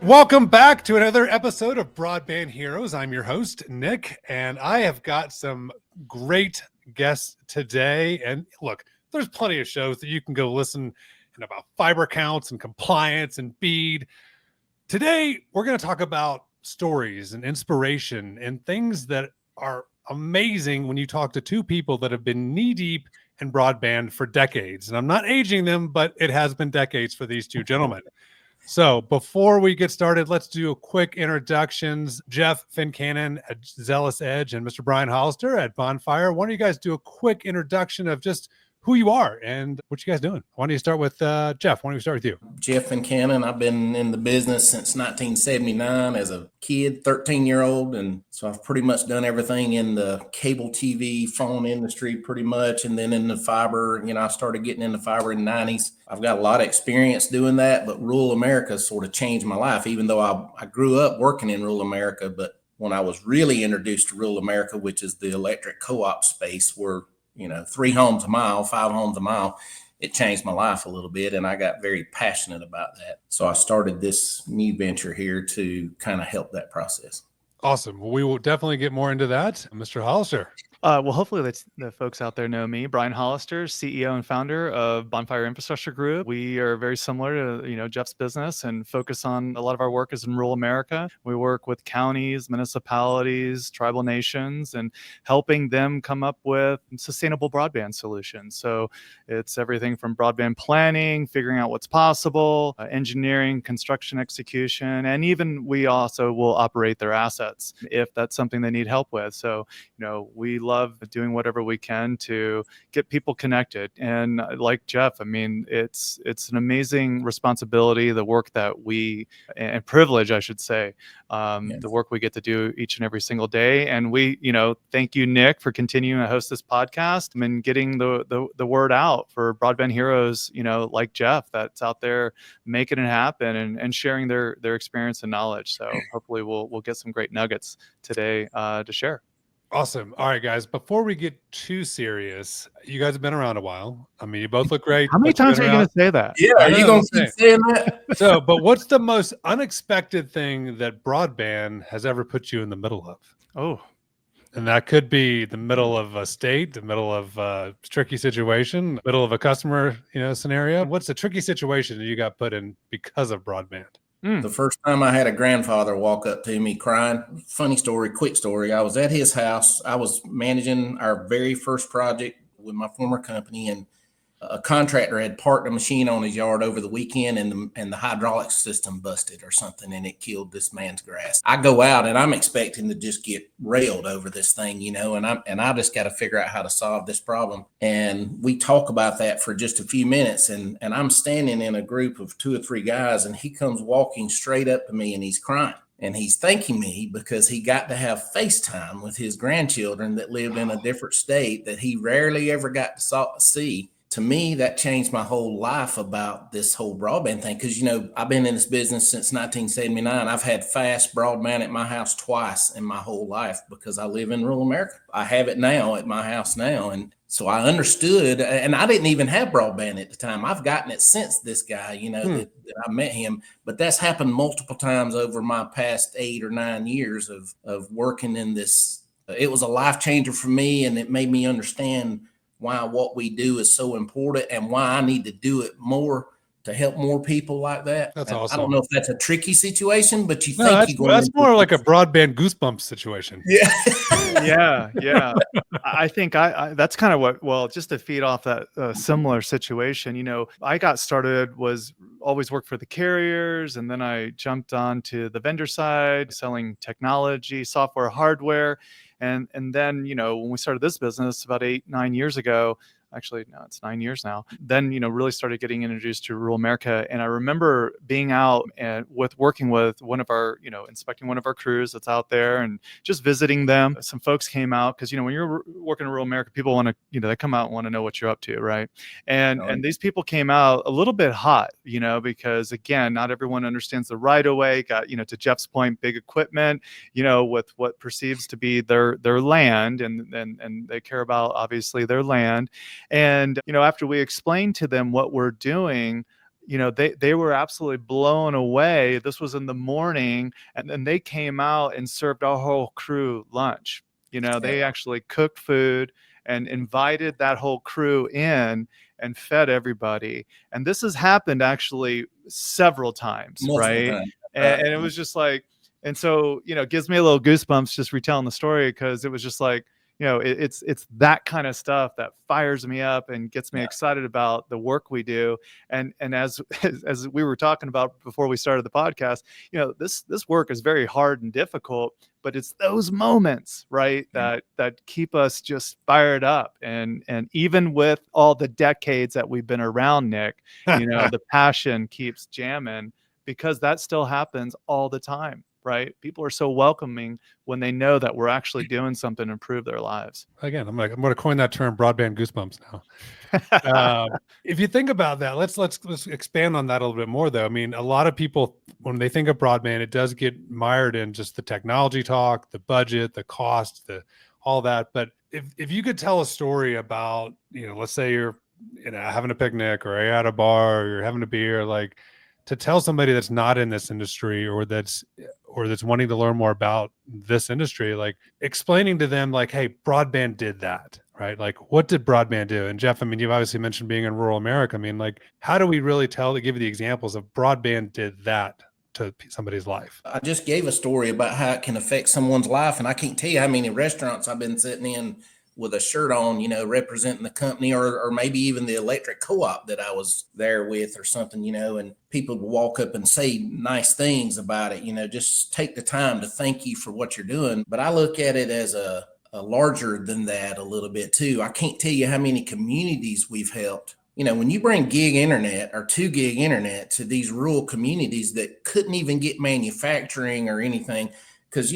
Welcome back to another episode of Broadband Heroes. I'm your host, Nick, and I have got some great guests today. And look, there's plenty of shows that you can go listen about fiber counts and compliance and BEAD. Today, we're going to talk about stories and inspiration and things that are amazing when you talk to two people that have been knee-deep in broadband for decades. And I'm not aging them, but it has been decades for these two gentlemen. So before we get started, let's do a quick introductions. Jeff Fincannon at Zealous Edge and Mr. Brian Hollister at Bonfire. Why don't you guys do a quick introduction of just who you are and what you guys doing? Why don't you start with Jeff? Why don't we start with you? Jeff Fincannon. I've been in the business since 1979 as a kid, 13-year-old. And so I've pretty much done everything in the cable TV, phone industry pretty much. And then in the fiber, I started getting into fiber in the 90s. I've got a lot of experience doing that, but rural America sort of changed my life, even though I grew up working in rural America. But when I was really introduced to rural America, which is the electric co-op space where 3 homes a mile, 5 homes a mile, it changed my life a little bit. And I got very passionate about that. So I started this new venture here to kind of help that process. Awesome. Well, we will definitely get more into that. Mr. Hollister. Well, hopefully the folks out there know me. Brian Hollister, CEO and founder of Bonfire Infrastructure Group. We are very similar to Jeff's business and focus on a lot of our work is in rural America. We work with counties, municipalities, tribal nations, and helping them come up with sustainable broadband solutions. So it's everything from broadband planning, figuring out what's possible, engineering, construction execution, and even we also will operate their assets if that's something they need help with. So we love doing whatever we can to get people connected. And like Jeff, I mean, it's an amazing responsibility, the work that and privilege, I should say, yes. The work we get to do each and every single day. And we, thank you, Nick, for continuing to host this podcast and getting the word out for broadband heroes, like Jeff, that's out there making it happen and sharing their experience and knowledge. So hopefully we'll get some great nuggets today to share. Awesome. All right, guys, before we get too serious, you guys have been around a while. I mean, you both look great. How many times are you going to say that? Yeah, are you going to keep saying that? So, but what's the most unexpected thing that broadband has ever put you in the middle of? Oh, and that could be the middle of a state, the middle of a tricky situation, middle of a customer, scenario. What's the tricky situation that you got put in because of broadband? The first time I had a grandfather walk up to me crying, funny story, quick story. I was at his house. I was managing our very first project with my former company, and a contractor had parked a machine on his yard over the weekend, and the hydraulic system busted or something, and it killed this man's grass. I go out and I'm expecting to just get railed over this thing, and I just got to figure out how to solve this problem. And we talk about that for just a few minutes, and I'm standing in a group of 2 or 3 guys, and he comes walking straight up to me and he's crying. And he's thanking me because he got to have FaceTime with his grandchildren that lived in a different state that he rarely ever got to see. To me, that changed my whole life about this whole broadband thing. Because, I've been in this business since 1979. I've had fast broadband at my house twice in my whole life because I live in rural America. I have it now at my house now. And so I understood, and I didn't even have broadband at the time. I've gotten it since this guy, that I met him. But that's happened multiple times over my past 8 or 9 years of working in this. It was a life changer for me, and it made me understand why what we do is so important and why I need to do it more to help more people like that. That's awesome. I don't know if that's a tricky situation, but that's more like a broadband Goosebumps situation. Yeah. Yeah. I think that's kind of just to feed off that similar situation, I got started always worked for the carriers, and then I jumped on to the vendor side, selling technology, software, hardware. And then, when we started this business about 8-9 years ago, actually, no, it's 9 years now, then, really started getting introduced to rural America. And I remember being out and working with one of our, inspecting one of our crews that's out there and just visiting them. Some folks came out because, when you're working in rural America, people want to, they come out and want to know what you're up to, right? And these people came out a little bit hot, because again, not everyone understands the right of way. Got, to Jeff's point, big equipment, with what perceives to be their land, and they care about obviously their land. And, after we explained to them what we're doing, they were absolutely blown away. This was in the morning, and then they came out and served our whole crew lunch. They actually cooked food and invited that whole crew in and fed everybody. And this has happened actually several times, Multiple right? times. And it was just like, and so, it gives me a little goosebumps just retelling the story, because it was just like, it's that kind of stuff that fires me up and gets me excited about the work we do. And as as we were talking about before we started the podcast, this work is very hard and difficult, but it's those moments, right, that keep us just fired up. And even with all the decades that we've been around, Nick, the passion keeps jamming, because that still happens all the time. Right? People are so welcoming when they know that we're actually doing something to improve their lives. Again, I'm going to coin that term, broadband goosebumps now. If you think about that, let's expand on that a little bit more, though. I mean, a lot of people, when they think of broadband, it does get mired in just the technology talk, the budget, the cost, all that. But if you could tell a story about, let's say you're having a picnic, or you're at a bar, or you're having a beer, like, to tell somebody that's not in this industry, or that's wanting to learn more about this industry, like explaining to them, like, hey, broadband did that, right? Like, what did broadband do? And Jeff, I mean, you've obviously mentioned being in rural America. I mean, like, how do we really give you the examples of broadband did that to somebody's life? I just gave a story about how it can affect someone's life, and I can't tell you how many restaurants I've been sitting in with a shirt on, representing the company, or maybe even the electric co-op that I was there with or something, and people would walk up and say nice things about it, just take the time to thank you for what you're doing. But I look at it as a larger than that a little bit too. I can't tell you how many communities we've helped. When you bring gig internet or 2 gig internet to these rural communities that couldn't even get manufacturing or anything, because,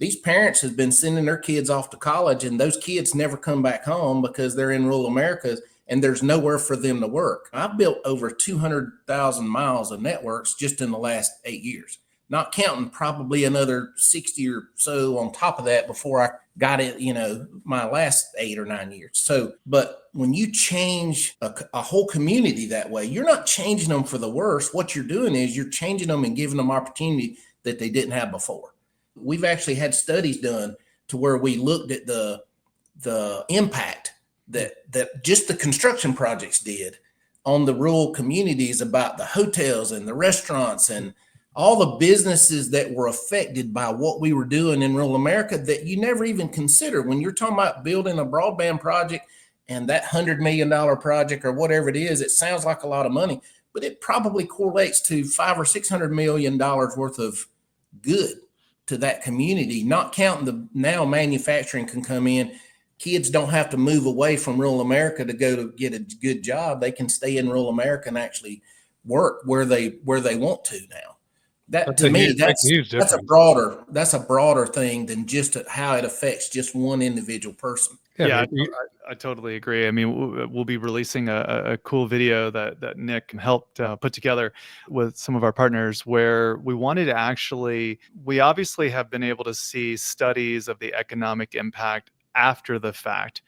these parents have been sending their kids off to college, and those kids never come back home because they're in rural America and there's nowhere for them to work. I've built over 200,000 miles of networks just in the last 8 years, not counting probably another 60 or so on top of that before I got it, my last 8 or 9 years. So, but when you change a whole community that way, you're not changing them for the worse. What you're doing is you're changing them and giving them opportunity that they didn't have before. We've actually had studies done to where we looked at the impact that just the construction projects did on the rural communities, about the hotels and the restaurants and all the businesses that were affected by what we were doing in rural America, that you never even consider when you're talking about building a broadband project. And that $100 million project, or whatever it is, it sounds like a lot of money, but it probably correlates to $500 or $600 million worth of good to that community, not counting the now manufacturing can come in. Kids don't have to move away from rural America to go to get a good job. They can stay in rural America and actually work where they want to now. That's a broader thing than just how it affects just one individual person. Yeah, I totally agree. I mean, we'll be releasing a cool video that Nick helped put together with some of our partners, where we wanted to we obviously have been able to see studies of the economic impact after the fact,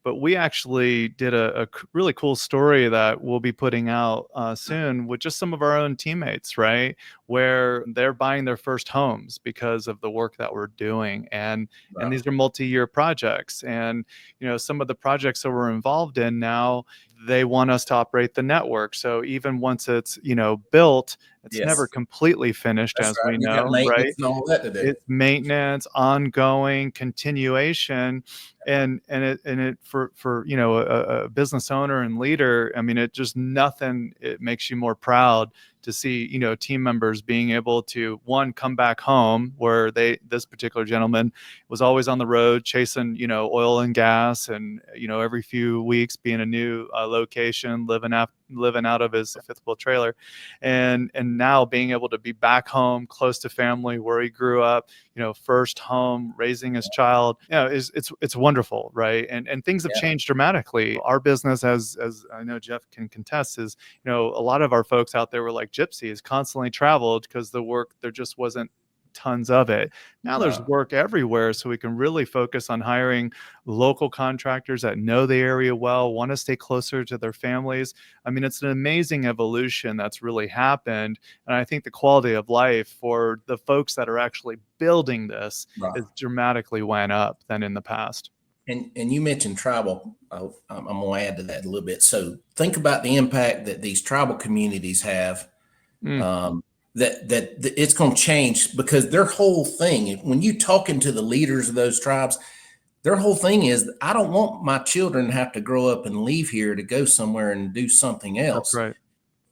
but we actually did a really cool story that we'll be putting out soon with just some of our own teammates, right? Where they're buying their first homes because of the work that we're doing. And these are multi-year projects. And, some of the projects that we're involved in now, they want us to operate the network. So even once it's, built, it's never completely finished. That's as right. We know, right? And all that to do. It's maintenance, ongoing, continuation, and it for a business owner and leader. I mean, it makes you more proud to see, team members being able to, one, come back home, where this particular gentleman was always on the road chasing, oil and gas, and, every few weeks being a new location, living out of his fifth wheel trailer, and now being able to be back home, close to family, where he grew up, first home, raising his child, it's wonderful, right? And things have changed dramatically. Our business, as I know Jeff can contest, is, a lot of our folks out there were like gypsies, constantly traveled because the work, there just wasn't tons of it. Now there's Right. work everywhere, so we can really focus on hiring local contractors that know the area well, want to stay closer to their families. I mean, it's an amazing evolution that's really happened. And I think the quality of life for the folks that are actually building this Right. is dramatically went up than in the past. And you mentioned tribal. I'm going to add to that a little bit. So think about the impact that these tribal communities have. Mm, That it's going to change, because their whole thing, when you talking to the leaders of those tribes, their whole thing is, I don't want my children to have to grow up and leave here to go somewhere and do something that's else. right.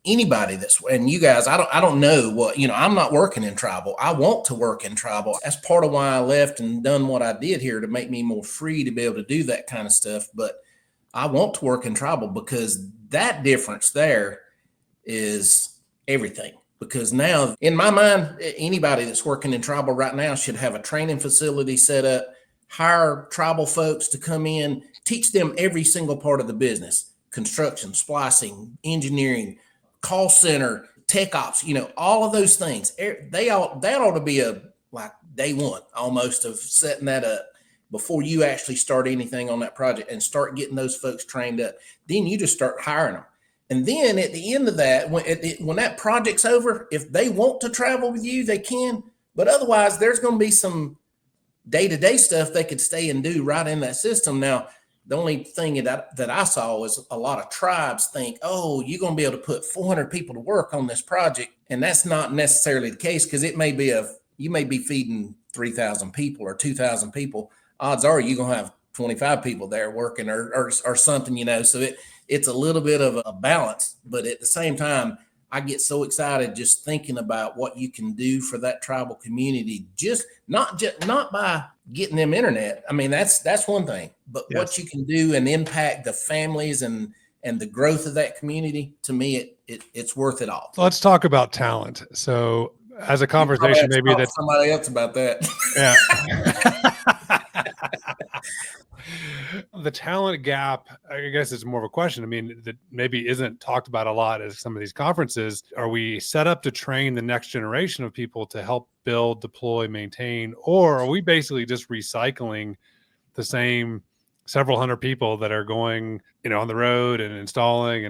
Anybody and you guys, I don't know what, I'm not working in tribal. I want to work in tribal. That's part of why I left and done what I did here, to make me more free to be able to do that kind of stuff. But I want to work in tribal, because that difference there is everything. Because now, in my mind, anybody that's working in tribal right now should have a training facility set up, hire tribal folks to come in, teach them every single part of the business: construction, splicing, engineering, call center, tech ops, all of those things. That ought to be like day one almost of setting that up before you actually start anything on that project, and start getting those folks trained up. Then you just start hiring them. And then at the end of that, when that project's over, if they want to travel with you, they can. But otherwise, there's going to be some day-to-day stuff they could stay and do right in that system. Now, the only thing that I saw is a lot of tribes think, oh, you're going to be able to put 400 people to work on this project. And that's not necessarily the case, because it may be you may be feeding 3,000 people or 2,000 people. Odds are you're going to have 25 people there working or something, so it's a little bit of a balance. But at the same time, I get so excited just thinking about what you can do for that tribal community, just not by getting them internet. I mean, that's one thing, but Yes. what you can do and impact the families and the growth of that community, to me, it's worth it all. Let's talk about talent. So as a You probably conversation, have to maybe talk to that's somebody else about that. yeah. The talent gap, I guess it's more of a question. I mean, that maybe isn't talked about a lot at some of these conferences. Are we set up to train the next generation of people to help build, deploy, maintain, or are we basically just recycling the same several hundred people that are going, on the road and installing?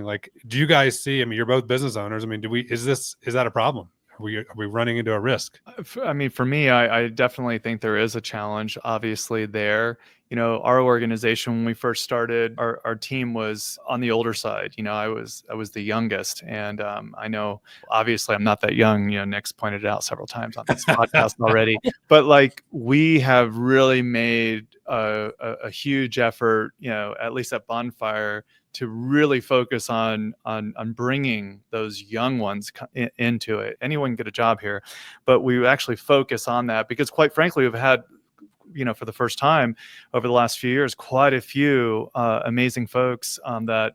Like, do you guys see, I mean, you're both business owners. I mean, is that a problem? Are we running into a risk? I mean, for me, I definitely think there is a challenge, obviously, there. Our organization, when we first started, our team was on the older side. I was the youngest. And I know, obviously, I'm not that young. Nick's pointed it out several times on this podcast already. But like, we have really made a huge effort, at least at Bonfire, to really focus on bringing those young ones into it. Anyone can get a job here, but we actually focus on that because, quite frankly, we've had, for the first time over the last few years, quite a few amazing folks that,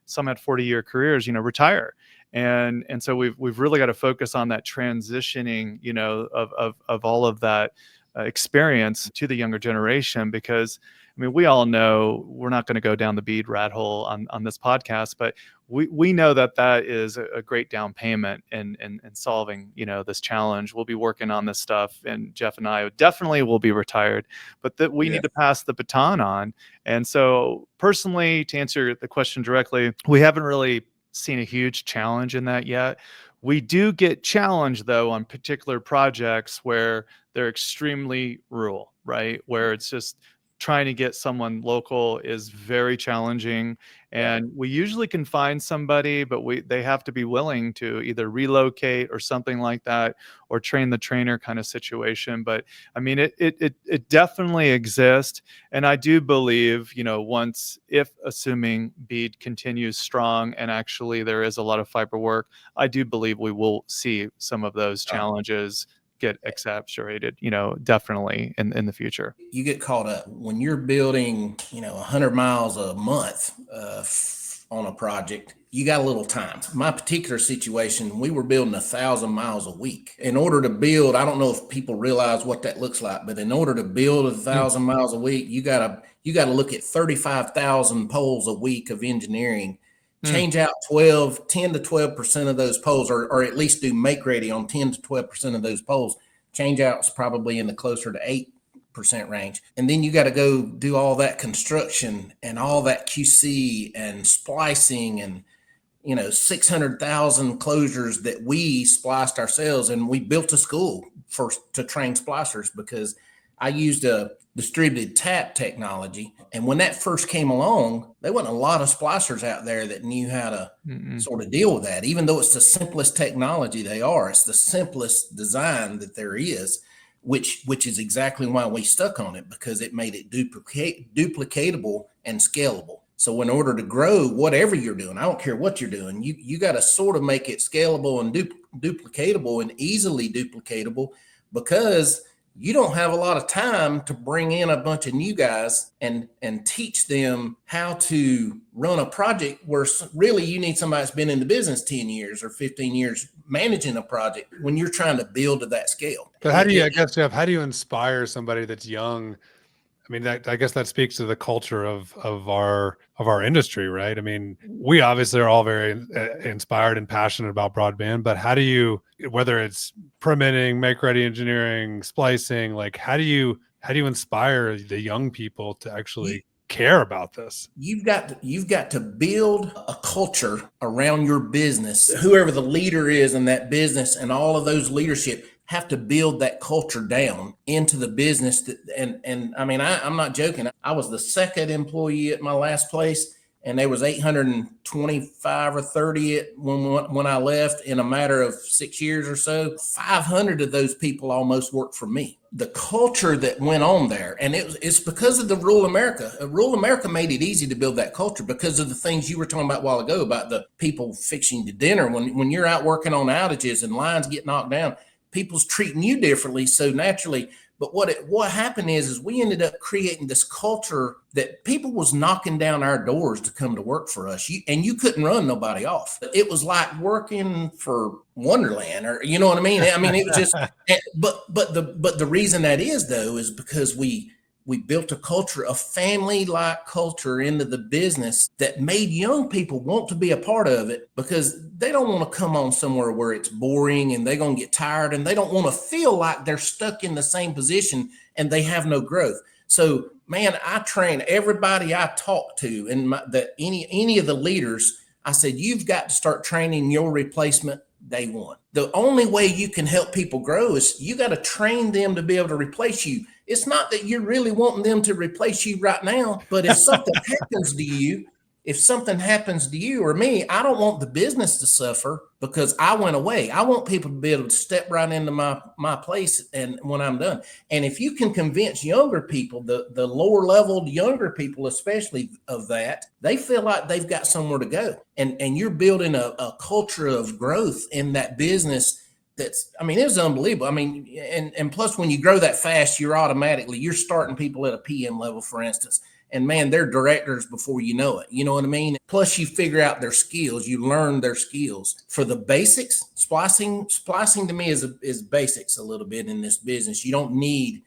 some had 40-year careers, retire. And so we've really got to focus on that transitioning, of all of that experience to the younger generation, because I mean, we all know we're not going to go down the bead rat hole on this podcast, but we know that is a great down payment in solving, this challenge. We'll be working on this stuff, and Jeff and I definitely will be retired, but that we need to pass the baton on. And so personally, to answer the question directly, we haven't really seen a huge challenge in that yet. We do get challenged, though, on particular projects where they're extremely rural, right? Where it's just trying to get someone local is very challenging. And we usually can find somebody, but they have to be willing to either relocate or something like that, or train the trainer kind of situation. But I mean, it definitely exists. And I do believe, if assuming BEAD continues strong and actually there is a lot of fiber work, I do believe we will see some of those challenges get exacerbated, definitely in the future. You get caught up when you're building, 100 miles a month on a project. You got a little time. My particular situation, we were building 1,000 miles a week. In order to build, I don't know if people realize what that looks like, but in order to build 1,000 miles a week, you gotta look at 35,000 poles a week of engineering change out 10 to 12% of those poles, or at least do make ready on 10 to 12% of those poles. Change out's probably in the closer to 8% range. And then you got to go do all that construction and all that QC and splicing and 600,000 closures that we spliced ourselves. And we built a school to train splicers, because I used a distributed tap technology. And when that first came along, there wasn't a lot of splicers out there that knew how to sort of deal with that. Even though it's the simplest technology it's the simplest design that there is, which is exactly why we stuck on it, because it made it duplicatable and scalable. So in order to grow whatever you're doing, I don't care what you're doing, you got to sort of make it scalable and duplicatable and easily duplicatable, because you don't have a lot of time to bring in a bunch of new guys and teach them how to run a project, where really you need somebody that's been in the business 10 years or 15 years managing a project when you're trying to build to that scale. But how do you, I guess, Jeff, how do you inspire somebody that's young? I mean, I guess that speaks to the culture of our industry, right? I mean, we obviously are all very inspired and passionate about broadband, but how do you, whether it's permitting, make-ready engineering, splicing, like how do you inspire the young people to actually care about this? You've got to build a culture around your business. Whoever the leader is in that business, and all of those leadership have to build that culture down into the business. And I mean, I'm not joking. I was the second employee at my last place, and there was 825 or 30 when I left. In a matter of 6 years or so, 500 of those people almost worked for me. The culture that went on there, and it's because of the rural America. Rural America made it easy to build that culture because of the things you were talking about a while ago about the people fixing the dinner. When you're out working on outages and lines get knocked down, people's treating you differently. So naturally, but what happened is we ended up creating this culture that people was knocking down our doors to come to work for us. You couldn't run nobody off. It was like working for Wonderland, or you know what I mean? I mean, it was just, but the reason that is though, is because we built a culture, a family-like culture into the business that made young people want to be a part of it, because they don't want to come on somewhere where it's boring and they're going to get tired, and they don't want to feel like they're stuck in the same position and they have no growth. So, man, I train everybody I talk to, and any of the leaders, I said, you've got to start training your replacement day one. The only way you can help people grow is you got to train them to be able to replace you. It's not that you're really wanting them to replace you right now, but if something happens to you or me, I don't want the business to suffer because I went away. I want people to be able to step right into my place and when I'm done. And if you can convince younger people, the lower leveled younger people, especially of that, they feel like they've got somewhere to go. And you're building a culture of growth in that business. It was unbelievable. I mean, and plus when you grow that fast, you're starting people at a PM level, for instance. And man, they're directors before you know it. You know what I mean? Plus you figure out their skills, you learn their skills. For the basics, splicing to me is basics a little bit in this business. We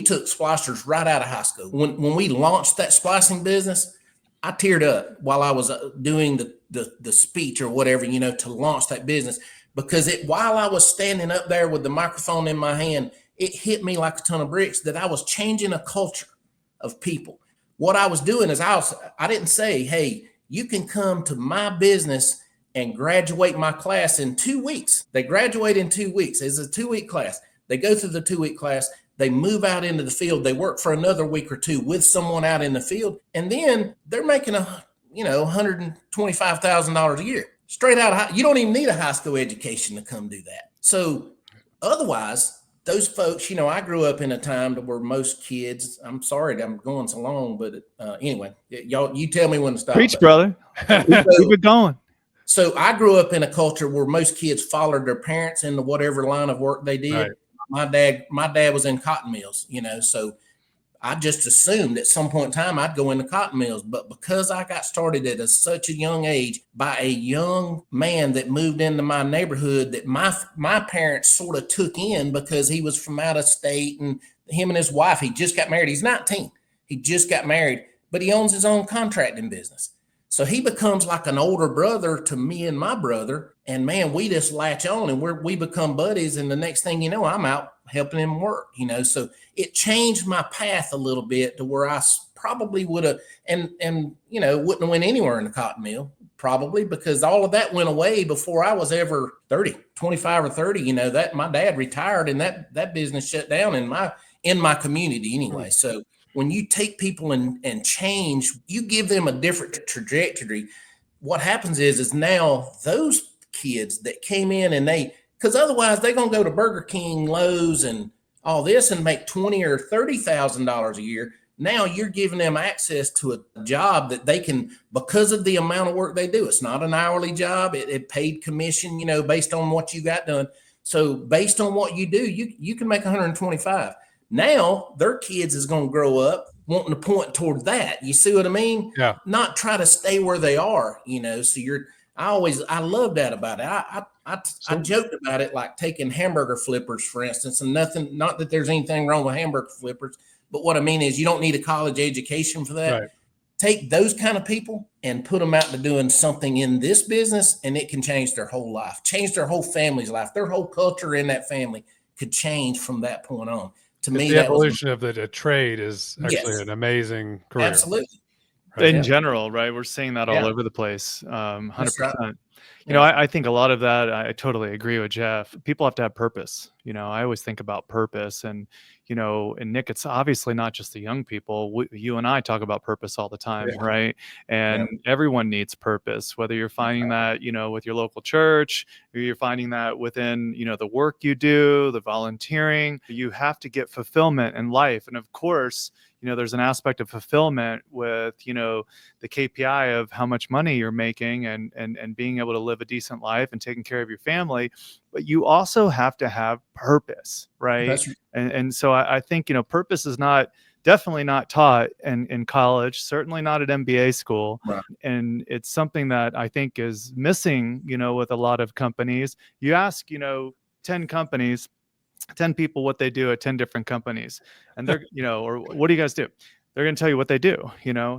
took splicers right out of high school. When we launched that splicing business, I teared up while I was doing the speech or whatever, to launch that business. Because while I was standing up there with the microphone in my hand, it hit me like a ton of bricks that I was changing a culture of people. What I was doing is I didn't say, hey, you can come to my business and graduate my class in 2 weeks. They graduate in 2 weeks. It's a 2-week class. They go through the 2-week class. They move out into the field. They work for another week or two with someone out in the field. And then they're making $125,000 a year. Straight out of you don't even need a high school education to come do that. So otherwise, those folks, I grew up in a time where most kids, I'm sorry that I'm going so long, but anyway, y'all, you tell me when to stop. Preach, brother. Keep it going. So I grew up in a culture where most kids followed their parents into whatever line of work they did. Right. My dad was in cotton mills, so I just assumed at some point in time I'd go into cotton mills. But because I got started at such a young age by a young man that moved into my neighborhood that my parents sort of took in because he was from out of state, and him and his wife, he just got married. He's 19. He just got married, but he owns his own contracting business. So he becomes like an older brother to me and my brother. And man, we just latch on and we become buddies. And the next thing you know, I'm out helping him work, so it changed my path a little bit to where I probably would have, and wouldn't have went anywhere in the cotton mill, probably, because all of that went away before I was ever 25 or 30, that my dad retired and that business shut down in my community anyway. So when you take people and change, you give them a different trajectory. What happens is now those kids that came in and because otherwise they're going to go to Burger King, Lowe's, and all this and make $20,000 or $30,000 a year. Now you're giving them access to a job that they can, because of the amount of work they do. It's not an hourly job. It paid commission, based on what you got done. So based on what you do, you can make 125. Now their kids is going to grow up wanting to point toward that. You see what I mean? Yeah. Not try to stay where they are, so I love that about it. I joked about it, like taking hamburger flippers, for instance, and not that there's anything wrong with hamburger flippers, but what I mean is you don't need a college education for that. Right. Take those kind of people and put them out to doing something in this business, and it can change their whole life, change their whole family's life. Their whole culture in that family could change from that point on. To me, the evolution of the trade is actually an amazing career. Absolutely. Right? In general, right? We're seeing that all over the place. 100%. Right. I think a lot of that, I totally agree with Jeff. People have to have purpose. I always think about purpose, and Nick, it's obviously not just the young people. You and I talk about purpose all the time, right? And everyone needs purpose, whether you're finding that, with your local church, or you're finding that within, the work you do, the volunteering. You have to get fulfillment in life. And of course, there's an aspect of fulfillment with, the KPI of how much money you're making and being able to live a decent life and taking care of your family. But you also have to have purpose, right? That's right. And so I think, purpose is definitely not taught in college, certainly not at MBA school. Right. And it's something that I think is missing, with a lot of companies. You ask, 10 companies, 10 people what they do at 10 different companies, and they're, or what do you guys do? They're going to tell you what they do,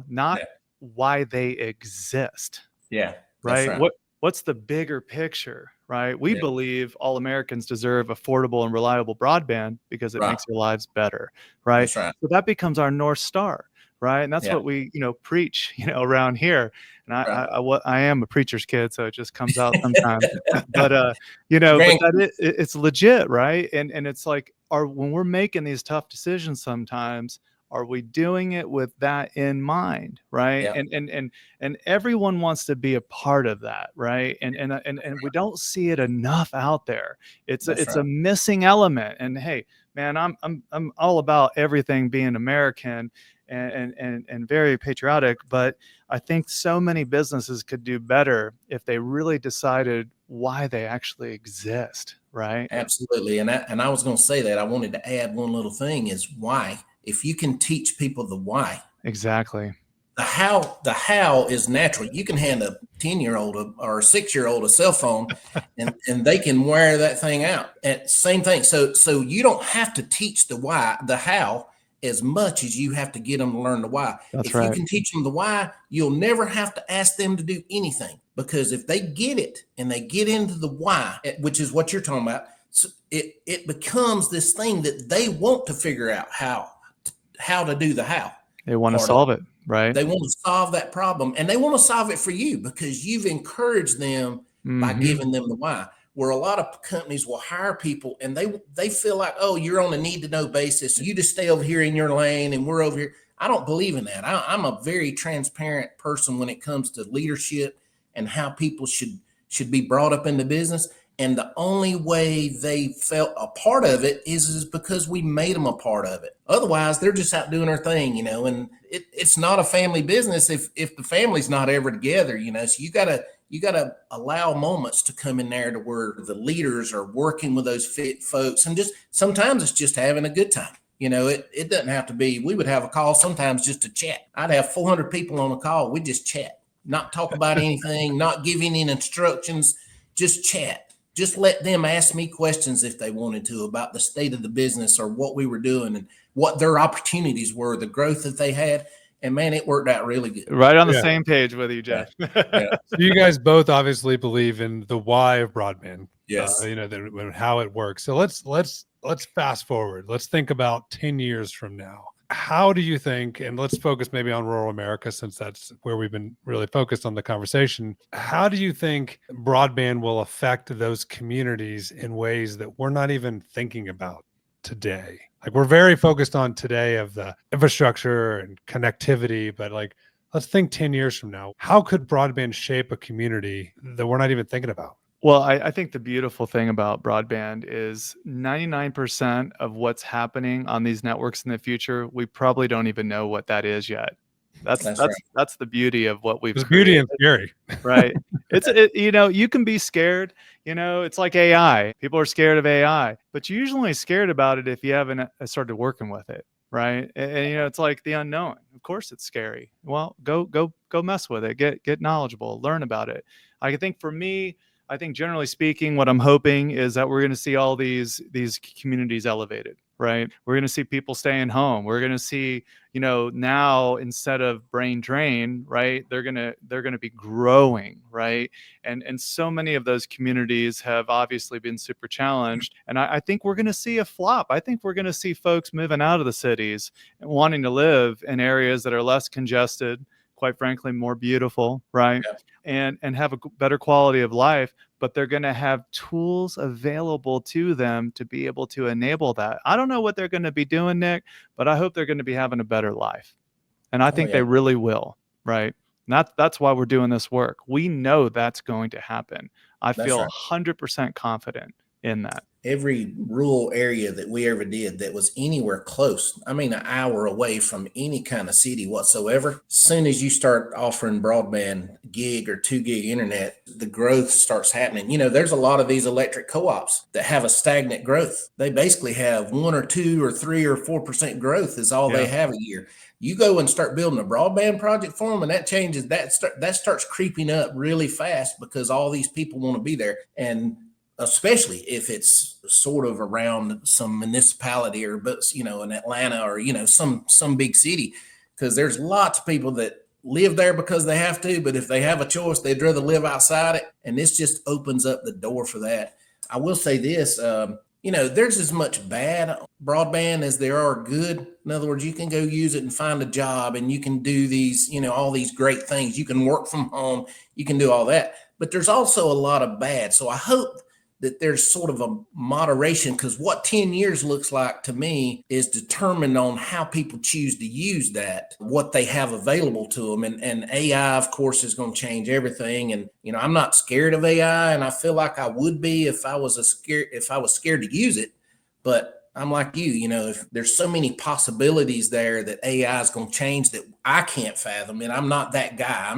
not why they exist. Yeah. Right. What's the bigger picture, right? We believe all Americans deserve affordable and reliable broadband because it makes their lives better. Right. That's right. So that becomes our North Star. Right. And that's what we, preach, around here. And I am a preacher's kid, so it just comes out sometimes. But it's legit. Right. And it's like, when we're making these tough decisions sometimes, are we doing it with that in mind? Right. Yeah. And everyone wants to be a part of that. Right. And we don't see it enough out there. It's a missing element. And hey, man, I'm all about everything being American and very patriotic, but I think so many businesses could do better if they really decided why they actually exist. Right. Absolutely. And I was going to say that I wanted to add one little thing is why. If you can teach people the why. Exactly. The how is natural. You can hand a 10-year-old or a 6-year-old a cell phone and they can wear that thing out. And same thing. So you don't have to teach the why, the how, as much as you have to get them to learn the why. If you can teach them the why, you'll never have to ask them to do anything, because if they get it and they get into the why, which is what you're talking about, so it becomes this thing that they want to figure out how to do the how. They want to solve it, right? They want to solve that problem, and they want to solve it for you because you've encouraged them by giving them the why. Where a lot of companies will hire people and they feel like, oh, you're on a need to know basis. You just stay over here in your lane and we're over here. I don't believe in that. I'm a very transparent person when it comes to leadership and how people should be brought up in the business. And the only way they felt a part of it is because we made them a part of it. Otherwise, they're just out doing their thing, and it's not a family business if the family's not ever together, so you gotta allow moments to come in there to where the leaders are working with those fit folks, and just sometimes it's just having a good time. It doesn't have to be, we would have a call sometimes just to chat. I'd have 400 people on a call. We just chat, not talk about anything, not give any instructions, just chat. Just let them ask me questions if they wanted to about the state of the business or what we were doing and what their opportunities were, the growth that they had. And man, it worked out really good. Right on the Yeah. same page with you, Jeff. Yeah. So you guys both obviously believe in the why of broadband. Yes. How it works. So let's fast forward. Let's think about 10 years from now. How do you think, and let's focus maybe on rural America, since that's where we've been really focused on the conversation. How do you think broadband will affect those communities in ways that we're not even thinking about today? Like, we're very focused on today of the infrastructure and connectivity, but like, let's think 10 years from now. How could broadband shape a community that we're not even thinking about? Well, I think the beautiful thing about broadband is 99% of what's happening on these networks in the future, we probably don't even know what that is yet. That's the beauty of what we've There's beauty created, and scary. right? You can be scared. It's like AI. People are scared of AI, but you're usually scared about it if you haven't started working with it, right? And it's like the unknown. Of course, it's scary. Well, go mess with it. Get knowledgeable. Learn about it. I think for me, I think generally speaking, what I'm hoping is that we're going to see all these communities elevated, right? We're going to see people staying home. We're going to see, now instead of brain drain, right? They're going to be growing, right? And so many of those communities have obviously been super challenged. And I think we're going to see a flop. I think we're going to see folks moving out of the cities and wanting to live in areas that are less congested, quite frankly, more beautiful, right? Yeah. And have a better quality of life, but they're going to have tools available to them to be able to enable that. I don't know what they're going to be doing, Nick, but I hope they're going to be having a better life. And I think they really will, right? And that's why we're doing this work. We know that's going to happen. I feel 100% confident in that. Every rural area that we ever did that was anywhere close, I mean, an hour away from any kind of city whatsoever, as soon as you start offering broadband gig or 2 gig internet, the growth starts happening. There's a lot of these electric co-ops that have a stagnant growth. They basically have 1 or 2 or 3 or 4% growth is all they have a year. You go and start building a broadband project for them, and that changes, that starts creeping up really fast because all these people want to be there. And especially if it's sort of around some municipality or, in Atlanta or, some big city, because there's lots of people that live there because they have to, but if they have a choice, they'd rather live outside it. And this just opens up the door for that. I will say this, there's as much bad broadband as there are good. In other words, you can go use it and find a job and you can do these, all these great things. You can work from home, you can do all that, but there's also a lot of bad. So I hope that there's sort of a moderation, because what 10 years looks like to me is determined on how people choose to use that, what they have available to them. And AI, of course, is going to change everything. And, I'm not scared of AI, and I feel like I would be if I was scared to use it. But I'm like you, if there's so many possibilities there that AI is going to change that I can't fathom, and I'm not that guy.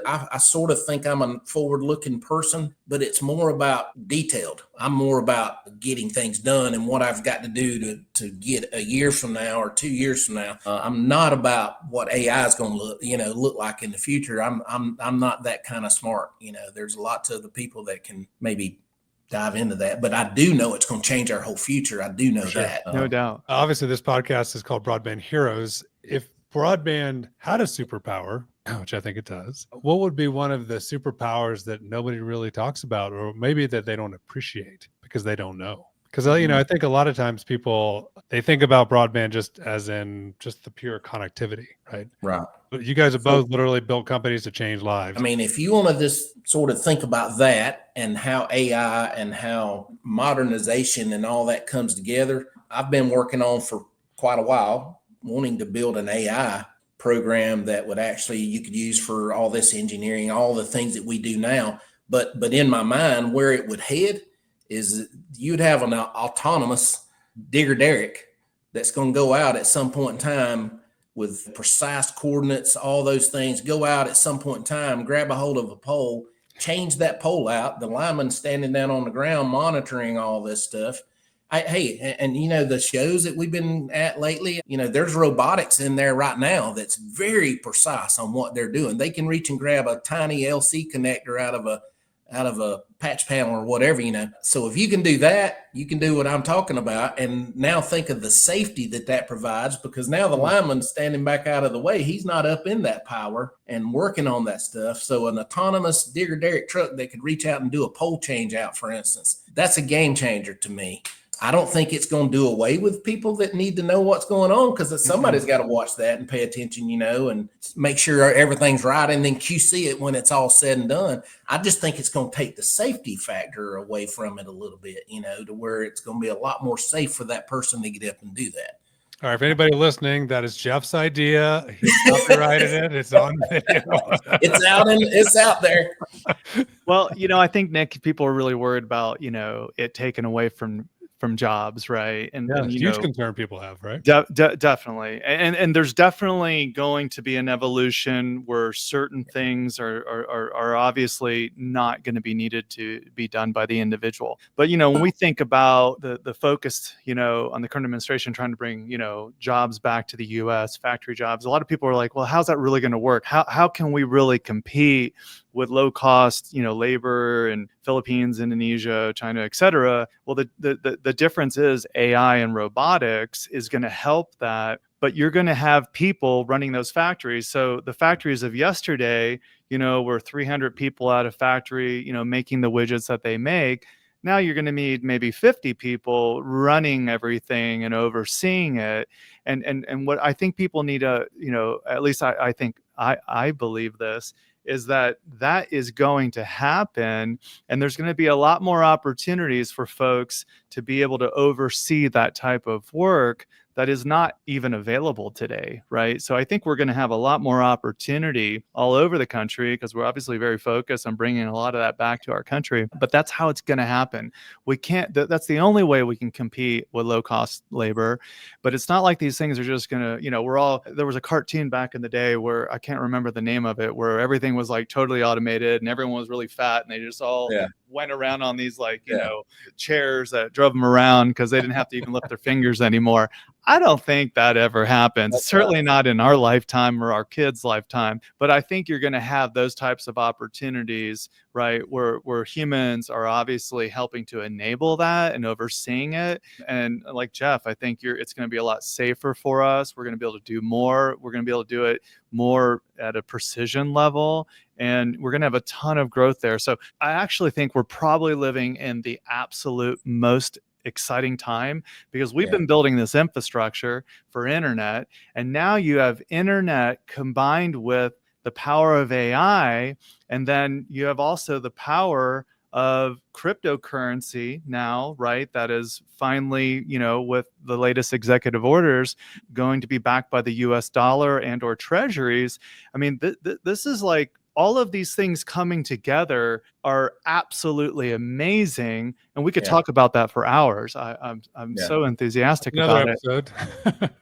I sort of think I'm a forward-looking person, but it's more about detailed. I'm more about getting things done and what I've got to do to get a year from now or 2 years from now. I'm not about what AI is going to look like in the future. I'm not that kind of smart. There's lots of the people that can maybe dive into that, but I do know it's going to change our whole future. I do know that. No doubt. Obviously, this podcast is called Broadband Heroes. If broadband had a superpower, which I think it does, what would be one of the superpowers that nobody really talks about, or maybe that they don't appreciate because they don't know? Because, I think a lot of times people, they think about broadband just as in just the pure connectivity, right? Right. But you guys have both literally built companies to change lives. I mean, if you want to just sort of think about that and how AI and how modernization and all that comes together, I've been working on for quite a while, wanting to build an AI program that would actually, you could use for all this engineering, all the things that we do now. But in my mind, where it would head is you'd have an autonomous digger derrick that's going to go out at some point in time with precise coordinates, all those things, go out at some point in time, grab a hold of a pole, change that pole out, the lineman standing down on the ground monitoring all this stuff. The shows that we've been at lately, there's robotics in there right now that's very precise on what they're doing. They can reach and grab a tiny LC connector out of out of a patch panel or whatever, So if you can do that, you can do what I'm talking about. And now think of the safety that provides, because now the lineman's standing back out of the way. He's not up in that power and working on that stuff. So an autonomous digger derrick truck that could reach out and do a pole change out, for instance, that's a game changer to me. I don't think it's going to do away with people that need to know what's going on, because somebody's got to watch that and pay attention, and make sure everything's right, and then QC it when it's all said and done. I just think it's going to take the safety factor away from it a little bit, to where it's going to be a lot more safe for that person to get up and do that. All right, if anybody listening, that is Jeff's idea. He copyrighted it. It's on video. It's out there. Well, I think, Nick, people are really worried about, it taken away from jobs, right? And huge concern people have, right? Definitely, and there's definitely going to be an evolution where certain things are obviously not going to be needed to be done by the individual. But when we think about the focus, on the current administration trying to bring jobs back to the U.S., factory jobs, a lot of people are like, well, how's that really going to work? How can we really compete with low cost, labor in Philippines, Indonesia, China, et cetera? Well, the difference is AI and robotics is going to help that, but you're going to have people running those factories. So the factories of yesterday, were 300 people at a factory, making the widgets that they make. Now you're going to need maybe 50 people running everything and overseeing it. And what I think people need to, at least I think I believe this, is that is going to happen, and there's going to be a lot more opportunities for folks to be able to oversee that type of work that is not even available today, right? So I think we're going to have a lot more opportunity all over the country, because we're obviously very focused on bringing a lot of that back to our country, but that's how it's going to happen. We can't, that's the only way we can compete with low cost labor, but it's not like these things are just going to, there was a cartoon back in the day where I can't remember the name of it, where everything was like totally automated and everyone was really fat and they just all went around on these chairs that drove them around because they didn't have to even lift their fingers anymore. I don't think that ever happens. That's certainly not in our lifetime or our kids' lifetime. But I think you're going to have those types of opportunities, right, where humans are obviously helping to enable that and overseeing it. And like Jeff, I think it's going to be a lot safer for us. We're going to be able to do more. We're going to be able to do it more at a precision level. And we're going to have a ton of growth there. So I actually think we're probably living in the absolute most exciting time, because we've been building this infrastructure for internet, and now you have internet combined with the power of AI, and then you have also the power of cryptocurrency now, right? That is finally, with the latest executive orders, going to be backed by the US dollar and or treasuries. I mean, this is like, all of these things coming together are absolutely amazing, and we could talk about that for hours. I'm so enthusiastic about episode. it.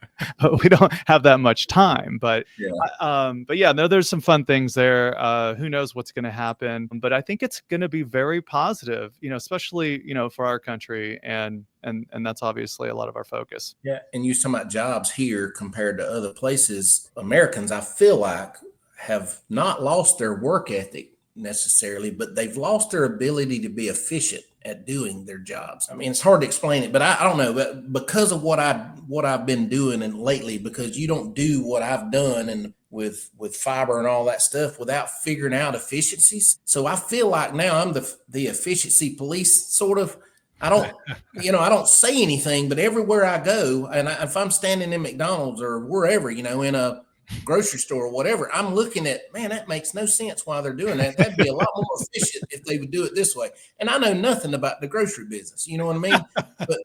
We don't have that much time, but there's some fun things there. Who knows what's going to happen? But I think it's going to be very positive, especially for our country, and that's obviously a lot of our focus. Yeah, and you're talking about jobs here compared to other places. Americans, I feel like, have not lost their work ethic necessarily, but they've lost their ability to be efficient at doing their jobs. I mean, it's hard to explain it, but I don't know, but because of what I've been doing and lately, because you don't do what I've done and with fiber and all that stuff without figuring out efficiencies. So I feel like now I'm the efficiency police, sort of. I don't, I don't say anything, but everywhere I go, and if I'm standing in McDonald's or wherever, in a grocery store or whatever, I'm looking at, man, that makes no sense why they're doing that. That'd be a lot more efficient if they would do it this way. And I know nothing about the grocery business, you know what I mean?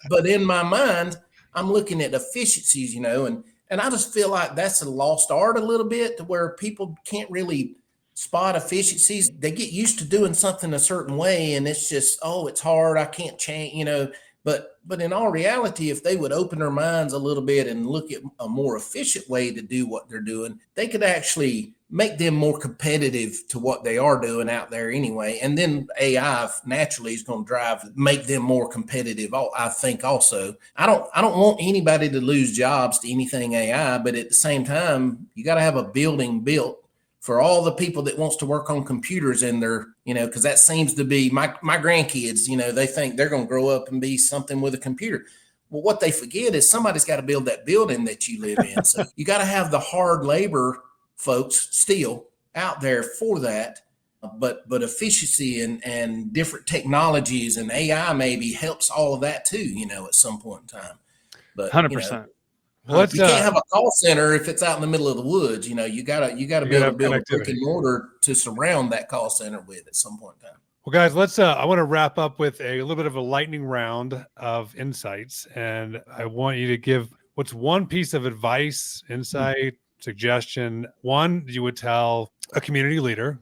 but in my mind, I'm looking at efficiencies, and I just feel like that's a lost art a little bit, to where people can't really spot efficiencies. They get used to doing something a certain way, and it's just, it's hard, I can't change, But in all reality, if they would open their minds a little bit and look at a more efficient way to do what they're doing, they could actually make them more competitive to what they are doing out there anyway. And then AI naturally is going to make them more competitive, I think also. I don't want anybody to lose jobs to anything AI, but at the same time, you got to have a building built for all the people that wants to work on computers in their, because that seems to be my grandkids, they think they're going to grow up and be something with a computer. Well, what they forget is somebody's got to build that building that you live in. So you got to have the hard labor folks still out there for that. But efficiency and different technologies and AI maybe helps all of that too, at some point in time. But 100%. You can't have a call center if it's out in the middle of the woods. You gotta be able to build a brick and mortar to surround that call center with at some point in time. Well, guys, let's. I want to wrap up with a little bit of a lightning round of insights, and I want you to give what's one piece of advice, insight, suggestion, one you would tell a community leader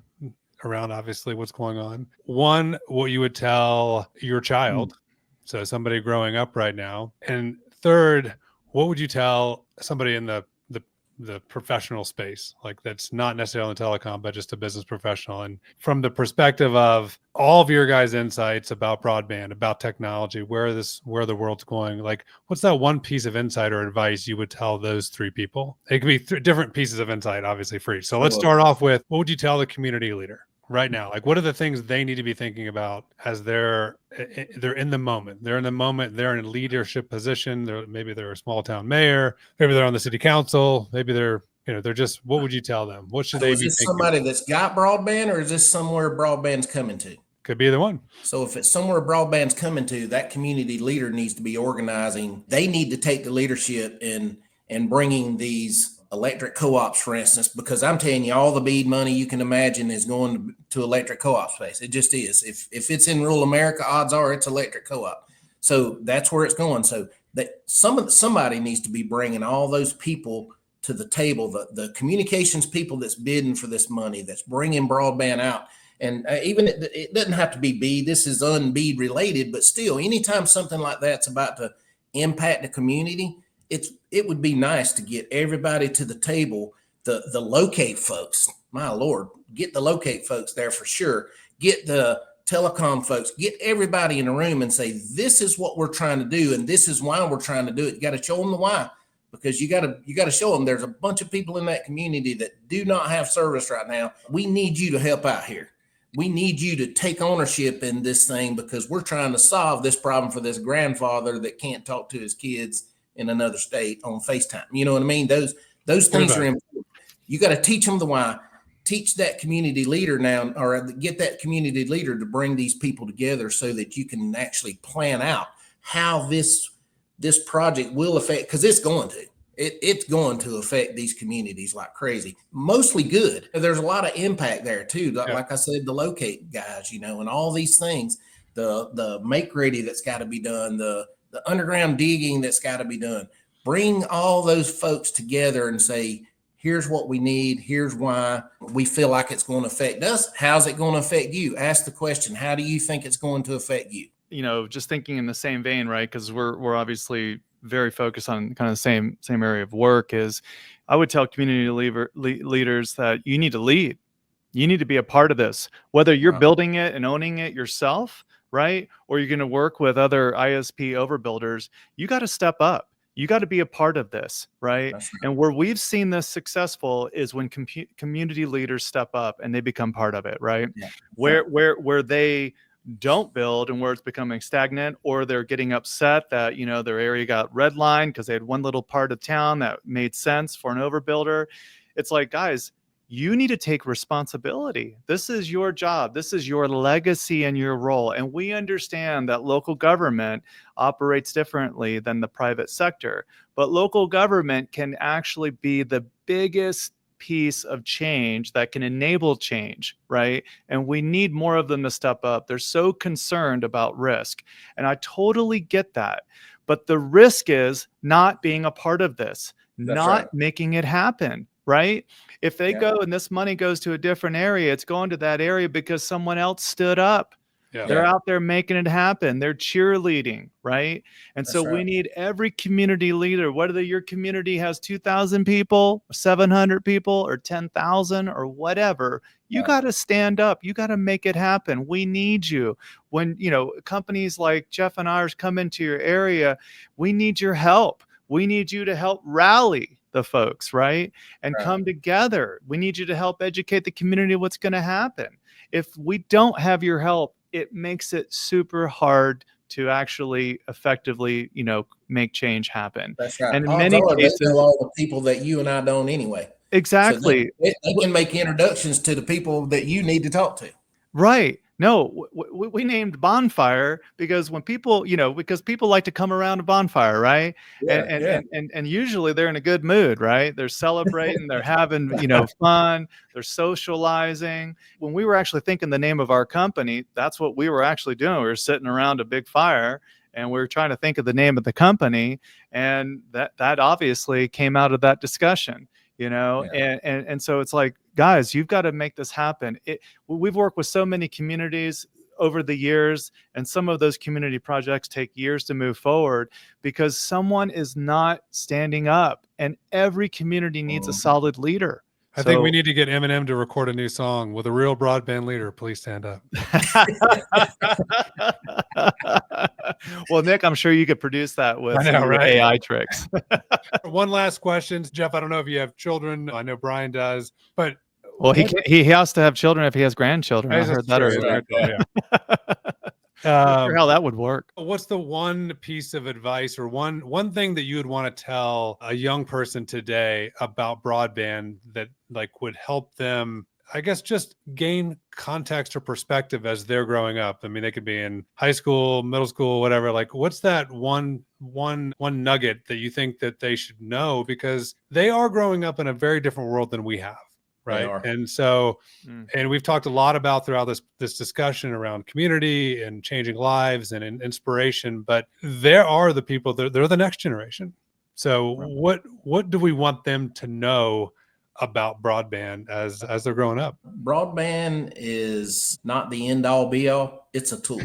around obviously what's going on. One, what you would tell your child, so somebody growing up right now, and third, what would you tell somebody in the professional space, like that's not necessarily in telecom, but just a business professional? And from the perspective of all of your guys' insights about broadband, about technology, where the world's going, like what's that one piece of insight or advice you would tell those three people? It could be different pieces of insight, obviously, for each. So let's start off with, what would you tell the community leader right now? Like, what are the things they need to be thinking about as they're in the moment? They're in the moment. They're in a leadership position. Maybe they're a small town mayor. Maybe they're on the city council. Maybe they're just. What would you tell them? What should they be thinking? Is this somebody that's got broadband, or is this somewhere broadband's coming to? Could be either one. So if it's somewhere broadband's coming to, that community leader needs to be organizing. They need to take the leadership in bringing these electric co-ops, for instance, because I'm telling you, all the BEAD money you can imagine is going to electric co-op space. It just is. If it's in rural America, odds are it's electric co-op. So that's where it's going. So that somebody needs to be bringing all those people to the table, the communications people that's bidding for this money, that's bringing broadband out. And even it doesn't have to be BEAD. This is un-BEAD related, but still, anytime something like that's about to impact the community, it would be nice to get everybody to the table, the locate folks. My Lord, get the locate folks there for sure. Get the telecom folks, get everybody in the room and say, this is what we're trying to do, and this is why we're trying to do it. You got to show them the why, because you got to show them there's a bunch of people in that community that do not have service right now. We need you to help out here. We need you to take ownership in this thing, because we're trying to solve this problem for this grandfather that can't talk to his kids in another state on FaceTime. You know what I mean? Those things are important. You got to teach them the why. Teach that community leader now, or get that community leader to bring these people together so that you can actually plan out how this project will affect, because it's going to affect these communities like crazy. Mostly good. There's a lot of impact there too. Like I said, the locate guys, and all these things, the make ready that's got to be done, the underground digging that's got to be done. Bring all those folks together and say, here's what we need. Here's why we feel like it's going to affect us. How's it going to affect you? Ask the question, how do you think it's going to affect you? Just thinking in the same vein, right? Because we're obviously very focused on kind of the same area of work. Is I would tell community leaders that you need to lead. You need to be a part of this, whether you're building it and owning it yourself, right? Or you're going to work with other ISP overbuilders. You got to step up. You got to be a part of this, right? And where we've seen this successful is when community leaders step up and they become part of it, right? Yeah. Where they don't build and where it's becoming stagnant, or they're getting upset that, their area got redlined because they had one little part of town that made sense for an overbuilder. It's like, guys, you need to take responsibility. This is your job. This is your legacy and your role. And we understand that local government operates differently than the private sector, but local government can actually be the biggest piece of change that can enable change, right? And we need more of them to step up. They're so concerned about risk. And I totally get that. But the risk is not being a part of this, making it happen, right? If they go and this money goes to a different area, it's going to that area because someone else stood up. They're out there making it happen. They're cheerleading, right? And so we need every community leader, whether your community has 2,000 people, 700 people, or 10,000 or whatever, you got to stand up. You got to make it happen. We need you. When, companies like Jeff and ours come into your area, we need your help. We need you to help rally the folks, right? And Right. come together. We need you to help educate the community what's going to happen. If we don't have your help, it makes it super hard to actually effectively, make change happen. That's right. And in Odds many are they cases, know all the people that you and I don't anyway. So exactly. they can make introductions to the people that you need to talk to. Right. No, we named Bonfire because when people, because people like to come around a bonfire, right? And usually they're in a good mood, right? They're celebrating, they're having, fun, they're socializing. When we were actually thinking the name of our company, that's what we were actually doing. We were sitting around a big fire and we were trying to think of the name of the company, and that obviously came out of that discussion. And so it's like, guys, you've got to make this happen. We've worked with so many communities over the years, and some of those community projects take years to move forward because someone is not standing up, and every community needs a solid leader. I think we need to get Eminem to record a new song with a real broadband leader. Please stand up. Well, Nick, I'm sure you could produce that with right? AI tricks. One last question, Jeff. I don't know if you have children. I know Brian does, but he has to have children if he has grandchildren. I heard that earlier. Not sure how that would work. What's the one piece of advice or one thing that you would want to tell a young person today about broadband that would help them, I guess, just gain context or perspective as they're growing up? I mean, they could be in high school, middle school, whatever. What's that one nugget that you think that they should know, because they are growing up in a very different world than we have. Right. And so, and we've talked a lot about throughout this discussion around community and changing lives and inspiration, but there are the people that they're the next generation. So what do we want them to know about broadband as they're growing up? Broadband is not the end all be all. It's a tool.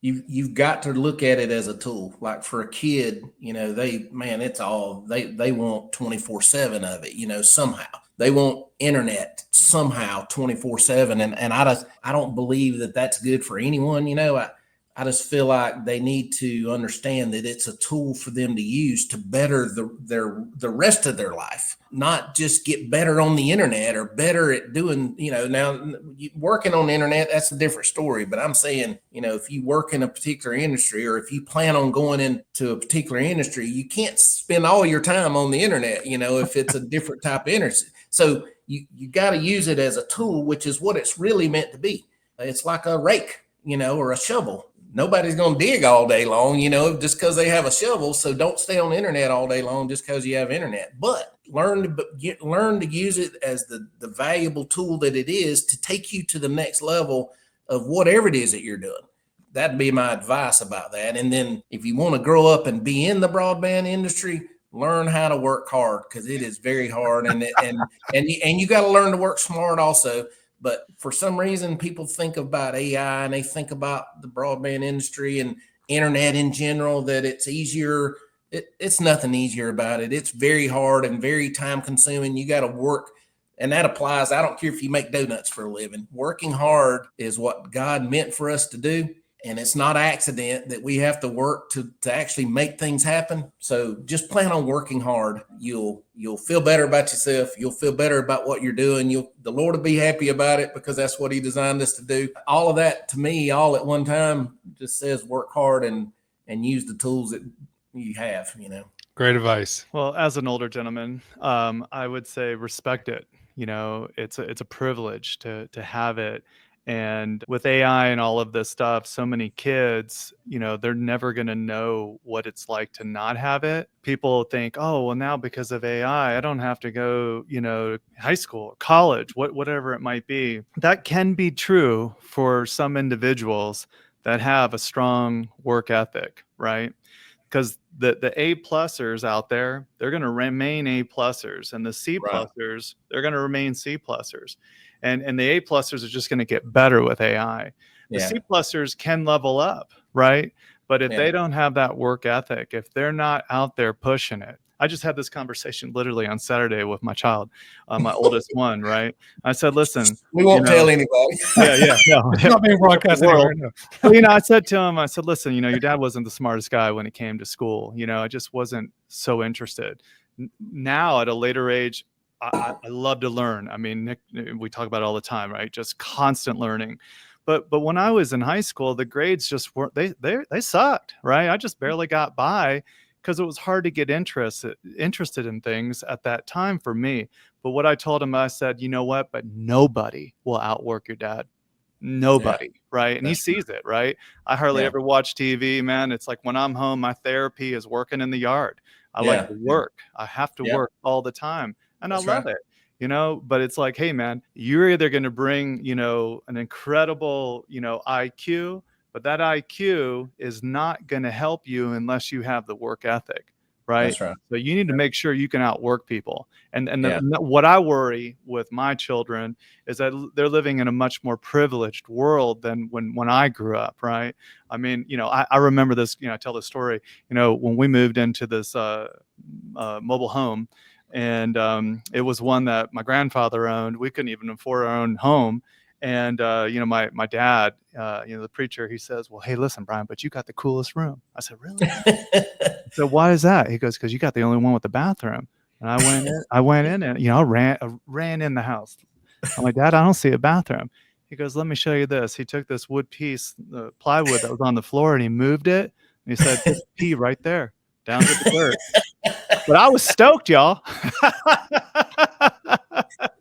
You've got to look at it as a tool. Like for a kid, they want 24/7 of it, somehow. They want internet somehow 24/7. And I don't believe that that's good for anyone. I just feel like they need to understand that it's a tool for them to use to better the rest of their life, not just get better on the internet or better at doing, now working on the internet, that's a different story. But I'm saying, if you work in a particular industry, or if you plan on going into a particular industry, you can't spend all your time on the internet, if it's a different type of industry. So you got to use it as a tool, which is what it's really meant to be. It's like a rake, or a shovel. Nobody's going to dig all day long, just because they have a shovel. So don't stay on the internet all day long just because you have internet. But learn to use it as the valuable tool that it is to take you to the next level of whatever it is that you're doing. That'd be my advice about that. And then if you want to grow up and be in the broadband industry, learn how to work hard, because it is very hard, and you got to learn to work smart also. But for some reason, people think about AI and they think about the broadband industry and internet in general, that it's easier. It's nothing easier about it. It's very hard and very time consuming. You got to work. And that applies. I don't care if you make donuts for a living. Working hard is what God meant for us to do. And it's not accident that we have to work to actually make things happen. So just plan on working hard. You'll feel better about yourself. You'll feel better about what you're doing. The Lord will be happy about it, because that's what he designed us to do. All of that, to me, all at one time, just says work hard and use the tools that you have, Great advice. Well, as an older gentleman, I would say respect it. It's a privilege to have it. And with AI and all of this stuff, so many kids, they're never going to know what it's like to not have it. People think, oh, well, now because of AI, I don't have to go, high school, college, whatever it might be. That can be true for some individuals that have a strong work ethic, right? Because the A+ers out there, they're going to remain A+ers, and the C+ers, they're going to remain C+ers. And the A+ers are just going to get better with AI. The C+ers can level up, right? But if they don't have that work ethic, if they're not out there pushing it, I just had this conversation literally on Saturday with my child, my oldest one, right? I said, listen, we won't tell anybody. No, it's not being broadcast anywhere. No. Well, I said to him, listen, your dad wasn't the smartest guy when it came to school. I just wasn't so interested. Now at a later age, I love to learn. I mean, Nick, we talk about it all the time, right? Just constant learning. But when I was in high school, the grades just weren't, they sucked, right? I just barely got by because it was hard to get interested in things at that time for me. But what I told him, I said, you know what? But nobody will outwork your dad. Nobody, right? And he sees it, right? I hardly ever watch TV, man. It's like when I'm home, my therapy is working in the yard. I like to work. I have to work all the time, and I love it, you know. But it's like, hey, man, you're either going to bring, you know, an incredible, you know, IQ, but that IQ is not going to help you unless you have the work ethic, right? That's right. So you need to make sure you can outwork people. And what I worry with my children is that they're living in a much more privileged world than when I grew up, right? I mean, you know, I remember this, you know, I tell this story, you know, when we moved into this mobile home, and it was one that my grandfather owned. We couldn't even afford our own home. And, you know, my dad, you know, the preacher, he says, well, hey, listen, Brian, but you got the coolest room. I said, really? So why is that? He goes, because you got the only one with the bathroom. And I went in and, you know, I ran in the house. I'm like, Dad, I don't see a bathroom. He goes, let me show you this. He took this wood piece, the plywood that was on the floor, and he moved it. And he said, just pee right there, down to the dirt. But I was stoked, y'all.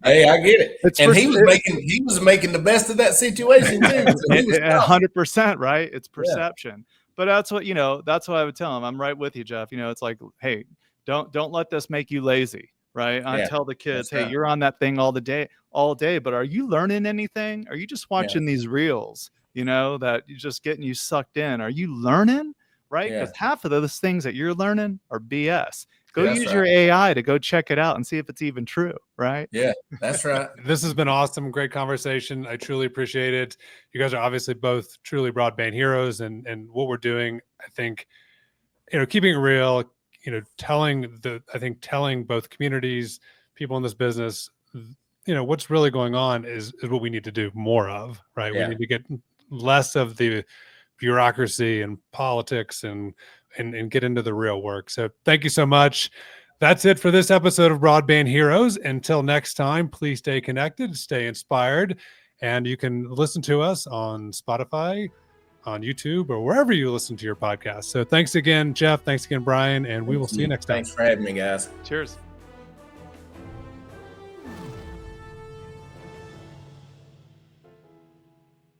Hey, I get it. And he was making the best of that situation too. So 100%, right? It's perception. Yeah. But that's what, you know, that's what I would tell him. I'm right with you, Jeff. You know, it's like, hey, don't let this make you lazy, right? I tell the kids, hey, you're on that thing all day, but are you learning anything? Are you just watching these reels, you know, that you're just getting you sucked in? Are you learning? Right? Because half of those things that you're learning are BS. Go use your AI to go check it out and see if it's even true, right? Yeah, that's right. This has been awesome. Great conversation. I truly appreciate it. You guys are obviously both truly broadband heroes, and what we're doing, I think, you know, keeping it real, you know, telling both communities, people in this business, you know, what's really going on is what we need to do more of, right? We need to get less of the bureaucracy and politics and get into the real work. So thank you so much. That's it for this episode of Broadband Heroes. Until next time, please stay connected, stay inspired, and you can listen to us on Spotify, on YouTube, or wherever you listen to your podcast. So thanks again, Jeff. Thanks again, Brian, and we will see you next time. Thanks for having me, guys. Cheers.